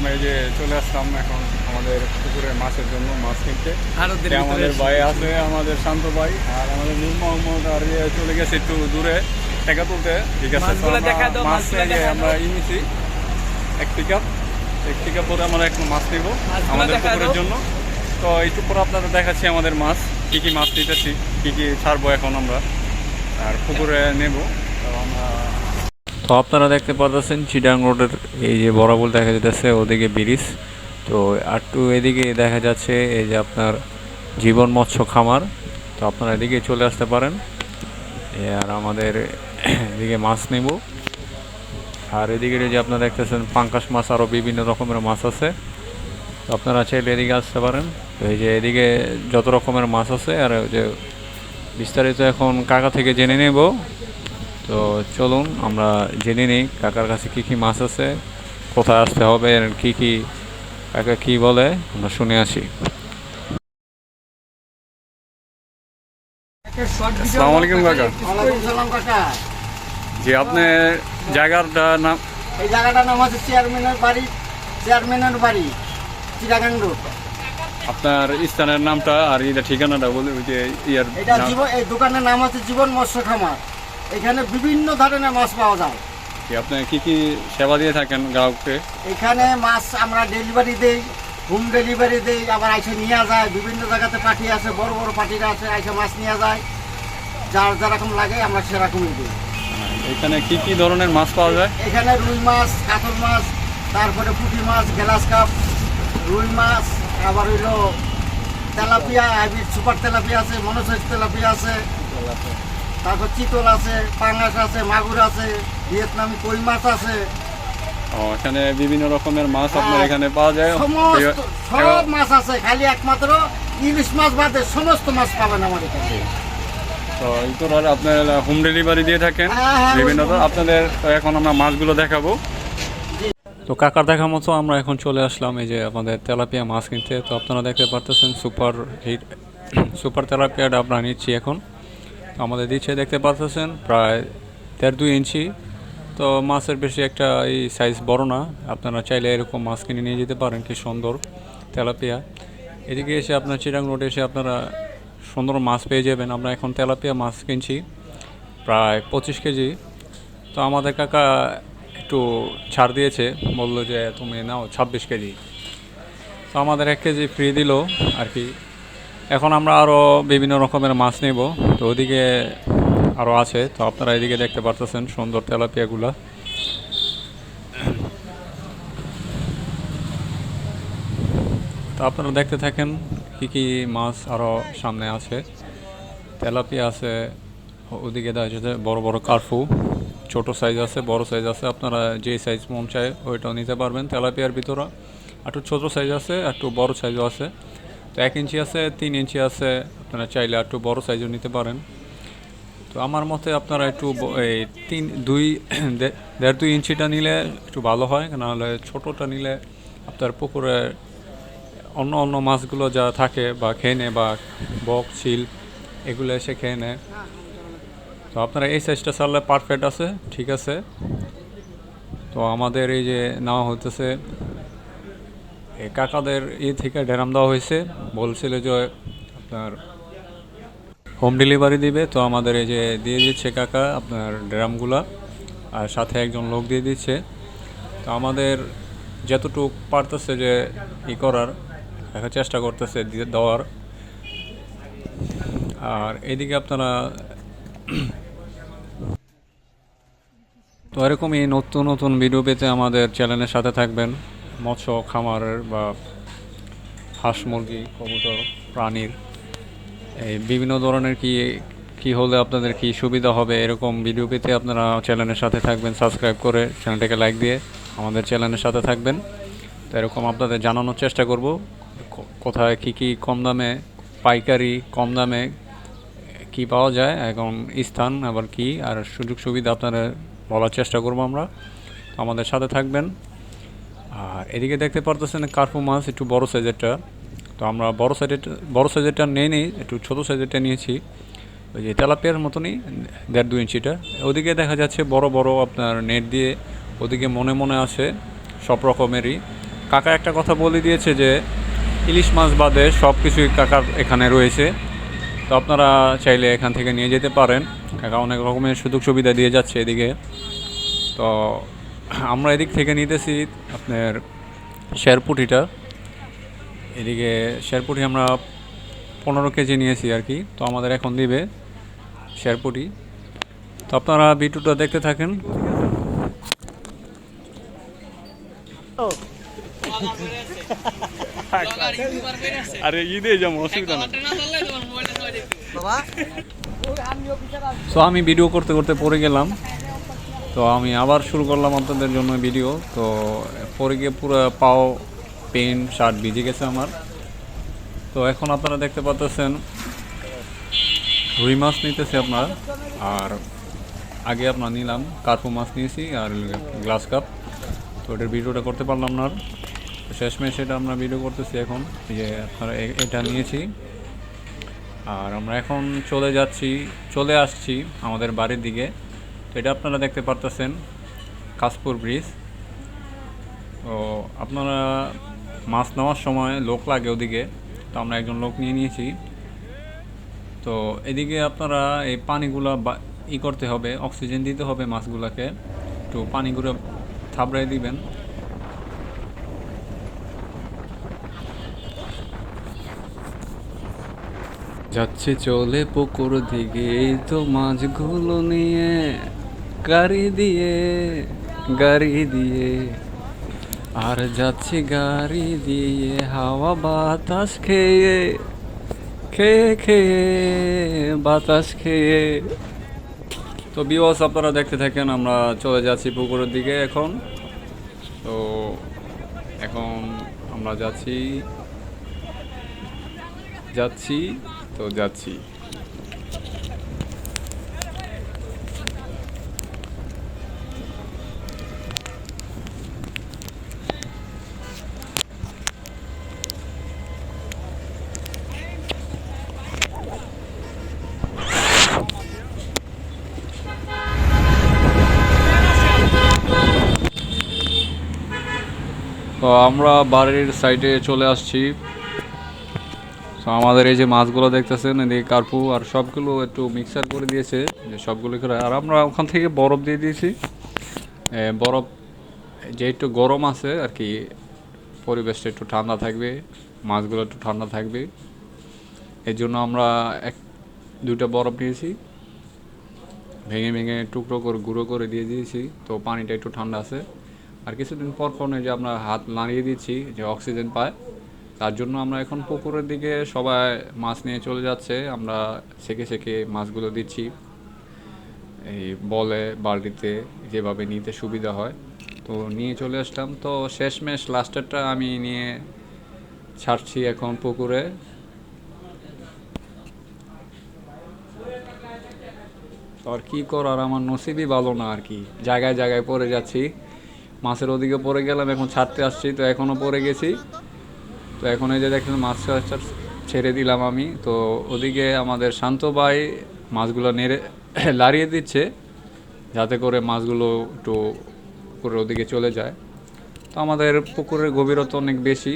আমরা এই যে চলে আসলাম এখন আমাদের পুকুরে মাছের জন্য মাছ কিনতে। আমাদের ভাই আছে, আমাদের শান্ত ভাই, আর আমাদের নূর মোহাম্মদ আর চলে গেছে একটু দূরে টাকা তুলতে। ঠিক আছে, মাছ আমরা নিয়েছি এক পিক আপ পরে আমরা একটু মাছ নিব আমাদের পুকুরের জন্য। তো একটু পরে আপনারা দেখাচ্ছি আমাদের মাছ কী কী মাছ নিতেছি, কী কী ছাড়বো এখন আমরা আর পুকুরে নেব। তো আপনারা দেখতে পাচ্ছেন চিটাং রোডের এই যে বরাবর দেখা যাচ্ছে ওদিকে ব্রিজ, তো একটু এদিকে দেখা যাচ্ছে এই যে আপনার জীবন মৎস্য খামার। তো আপনারা এদিকে চলে আসতে পারেন আর আমাদের এদিকে মাছ নেব। আর এদিকে যে আপনারা দেখতেছেন পাঙ্কাশ মাছ, আরও বিভিন্ন রকমের মাছ আছে। তো আপনারা চাইলে এদিকে আসতে পারেন। তো এই যে এদিকে যত রকমের মাছ আছে আর যে বিস্তারিত এখন কাকা থেকে জেনে নেব। তো চলুন আমরা জেনে নিই কাকার কাছে কী কী মাছ আছে, কোথায় আসতে হবে, কী কী কাকা কী বলে আমরা শুনে আসি। আসসালামু আলাইকুম কাকা। ওয়ালাইকুম সালাম কাকা। জি, আপনার জায়গাটার নাম? এই জায়গাটার নাম হচ্ছে চেয়ারম্যানের বাড়ি চিটাগাং রোড। আপনার স্থানের নামটা আর এটা ঠিকানাটা বলে ওই যে ইয়ার এটা এই দোকানের নাম হচ্ছে জীবন মৎস্য খামার। এখানে বিভিন্ন ধরনের মাছ পাওয়া যায়। আপনি কি কি সেবা দিয়ে থাকেন গ্রাহককে? এখানে মাছ আমরা ডেলিভারি দেই, হোম ডেলিভারি দেই, আবার আইসে নিয়ে যায়। বিভিন্ন জায়গাতে পার্টি আছে, বড় বড় পার্টিরা আছে, আইসে মাছ নিয়ে যায়। যার যেরকম লাগে আমরা সেরকমই দিই। এখানে কি কি ধরনের মাছ পাওয়া যায়? এখানে রুই মাছ, কাতল মাছ, তারপরে পুঁটি মাছ, গ্লাস কাপ, রুই মাছ, আবার হইল তেলাপিয়া, হাইব্রিড সুপার তেলাপিয়া আছে, মনোসাইজ তেলাপিয়া আছে, তারপর চিতল আছে, পাঙ্গাস আছে, মাগুর আছে, ভিয়েতনামি কই মাছ আছে। এখানে বিভিন্ন রকমের মাছ আপনার এখানে পাওয়া যায়। সব মাছ আছে, খালি একমাত্র ইলিশ মাছ বাদে সমস্ত মাছ পাবেন আমার এখানে। তো এই আপনার হোম ডেলিভারি দিয়ে থাকেন বিভিন্ন। আপনাদের এখন আমরা মাছগুলো দেখাবো। তো কাকার দেখা মতো আমরা এখন চলে আসলাম এই যে আমাদের তেলাপিয়া মাছ কিনতে। তো আপনারা দেখতে পারতেছেন সুপার তেলাপিয়াটা আমরা নিচ্ছি এখন। তো আমাদের দিচ্ছে দেখতে পারতেছেন প্রায় 1.5-2 ইঞ্চি। তো মাছের বেশি একটা এই সাইজ বড় না, আপনারা চাইলে এরকম মাছ কিনে নিয়ে যেতে পারেন। কি সুন্দর তেলাপিয়া। এদিকে এসে আপনার চিটাং রোডে এসে আপনারা সুন্দর মাছ পেয়ে যাবেন। আমরা এখন তেলাপিয়া মাছ কিনছি প্রায় 25 কেজি। তো আমাদের কাকা একটু ছাড় দিয়েছে, বললো যে তুমি নাও 26 কেজি। তো আমাদের 1 কেজি ফ্রি দিল আর কি। এখন আমরা আরও বিভিন্ন রকমের মাছ নেব। তো ওদিকে আরও আছে, তো আপনারা এদিকে দেখতে পারতেছেন সুন্দর তেলাপিয়াগুলা। তো আপনারা দেখতে থাকেন কী কী মাছ আরও সামনে আছে। তেলাপিয়া আছে, ওদিকে দেখা যাচ্ছে বড় বড় কার্ফু, ছোট সাইজ আছে, বড় সাইজ আছে। আপনারা যে সাইজ মন চায় ওইটাও নিতে পারবেন। তেলাপিয়ার ভিতরে একটু ছোটো সাইজ আছে, একটু বড় সাইজও আছে। তো 1 ইঞ্চি আছে, 3 ইঞ্চি আছে, আপনারা চাইলে একটু বড় সাইজও নিতে পারেন। তো আমার মতে আপনারা একটু এই 1.5-2 ইঞ্চিটা নিলে একটু ভালো হয়, নাহলে ছোটোটা নিলে আপনার পুকুরে অন্য অন্য মাছগুলো যা থাকে বা খেয়ে নেয়, বা বক চিল এগুলো এসে খেয়ে নেয়। তো আপনারা এই সাইজটা চাললে পারফেক্ট আছে, ঠিক আছে। তো আমাদের এই যে নেওয়া হইতেছে এই কাকাদের থেকে ড্রাম দেওয়া হয়েছে, বলছিল যে আপনার হোম ডেলিভারি দিবে। তো আমাদের এই যে দিয়ে দিচ্ছে কাকা আপনার ড্রামগুলা, আর সাথে একজন লোক দিয়ে দিচ্ছে। তো আমাদের যতটুক পারতেছে যে করার চেষ্টা করতেছে দেওয়ার। আর এদিকে আপনারা তো এরকমই নতুন নতুন ভিডিও পেতে আমাদের চ্যানেলের সাথে থাকবেন। মৎস্য খামারের বা হাঁস মুরগি কবুতর প্রাণীর এই বিভিন্ন ধরনের কি হলে আপনাদের কি সুবিধা হবে এরকম ভিডিও পেতে আপনারা চ্যানেলের সাথে থাকবেন। সাবস্ক্রাইব করে চ্যানেলটাকে লাইক দিয়ে আমাদের চ্যানেলের সাথে থাকবেন। তো এরকম আপনাদের জানানোর চেষ্টা করব কোথায় কি কম দামে, পাইকারি কম দামে কি পাওয়া যায়, এখন স্থান আবার কি আর সুযোগ সুবিধা আপনাদের বলার চেষ্টা করব আমরা। আমাদের সাথে থাকবেন। আর এদিকে দেখতে পারতেছেন কার্পু মাছ একটু বড় সাইজেরটা। তো আমরা বড় সাইজেরটা নিই, একটু ছোটো সাইজেরটা নিয়েছি, ওই যে তেলাপিয়ার মতনই 1.5-2 ইঞ্চিটা। ওদিকে দেখা যাচ্ছে বড় বড় আপনার নেট দিয়ে, ওদিকে মনে আছে সব রকমেরই। কাকা একটা কথা বলে দিয়েছে যে ইলিশ মাছ বাদে সব কিছুই কাকার এখানে রয়েছে, তো আপনারা চাইলে এখান থেকে নিয়ে যেতে পারেন। কাকা অনেক রকমের সুযোগ সুবিধা দিয়ে যাচ্ছে এদিকে। তো আমরা এদিক থেকে নিতেছি আপনার শেরপুটিটা, এদিকে শেরপুটি আমরা 15 কেজি নিয়েছি আর কি। তো আমাদের এখন দিবে শেরপুটি। তো আপনারা ভিডিওটা দেখতে থাকেন। আরে ঈদে যেমন অসুবিধা না। তো আমি ভিডিও করতে করতে পড়ে গেলাম, তো আমি আবার শুরু করলাম আপনাদের জন্য ভিডিও। তো পরে গিয়ে পুরো পাও পেন শার্ট ভিজে গেছে আমার। তো এখন আপনারা দেখতে পাচ্ছেন রুই মাছ নিতেছে আপনার, আর আগে আপনার নিলাম কার্পু মাছ নিয়েছি আর গ্লাস কাপ। তো এটার ভিডিওটা করতে পারলাম না, শেষমেশ সেটা আমরা ভিডিও করতেছি এখন, যে আপনারা এটা নিয়েছি। আর আমরা এখন চলে আসছি আমাদের বাড়ির দিকে। তো এটা আপনারা দেখতে পারতেছেন কাশপুর ব্রিজ। তো আপনারা মাছ নেওয়ার সময় লোক লাগে ওদিকে, তো আমরা একজন লোক নিয়ে নিয়েছি। তো এদিকে আপনারা এই পানিগুলো করতে হবে, অক্সিজেন দিতে হবে মাছগুলোকে, একটু পানিগুলো থাবড়াই দিবেন। যাচ্ছে চলে পুকুর দিকে, এই তো মাছগুলো নিয়ে গাড়ি দিয়ে আর যাচ্ছি গাড়ি দিয়ে, হাওয়া বাতাস খেয়ে বাতাস খেয়ে। তো ভিউয়ার্স আপনারা দেখতে থাকেন, আমরা চলে যাচ্ছি পুকুরের দিকে এখন। তো এখন আমরা যাচ্ছি। তো আমরা বাড়ির সাইডে চলে আসছি। তো আমাদের এই যে মাছগুলো দেখতেছেন, এদিকে কার্পু আর সবগুলো একটু মিক্সার করে দিয়েছে, যে সবগুলো করে। আর আমরা ওখান থেকে বরফ দিয়ে দিয়েছি, বরফ যে একটু গরম আছে আর কি, পরিবেশটা একটু ঠান্ডা থাকবে, মাছগুলো একটু ঠান্ডা থাকবে, এই জন্য আমরা 2টা বরফ নিয়েছি, ভেঙে টুকরো করে গুঁড়ো করে দিয়ে দিয়েছি। তো পানিটা একটু ঠান্ডা আছে। আর কিছুদিন পর যে আমরা হাত নাড়িয়ে দিচ্ছি যে অক্সিজেন পায়, তার জন্য আমরা এখন পুকুরের দিকে সবাই মাছ নিয়ে চলে যাচ্ছে। আমরা সেকে মাছগুলো দিচ্ছি এই বলে বালতিতে, যেভাবে নিতে সুবিধা হয়। তো নিয়ে চলে আসলাম। তো শেষমেশ লাস্টেরটা আমি নিয়ে ছাড়ছি এখন পুকুরে। আর কি করার, আমার নসিবই ভালো না আর কি, জায়গায় পড়ে যাচ্ছি। মাছের ওদিকে পড়ে গেলাম, এখন ছাড়তে আসছি, তো এখনও পড়ে গেছি। তো এখন এই যে দেখেন মাছ ছেড়ে দিলাম আমি। তো ওদিকে আমাদের শান্ত ভাই মাছগুলো লাড়িয়ে দিচ্ছে, যাতে করে মাছগুলো একটু পুকুরের ওদিকে চলে যায়। তো আমাদের পুকুরের গভীরতা অনেক বেশি।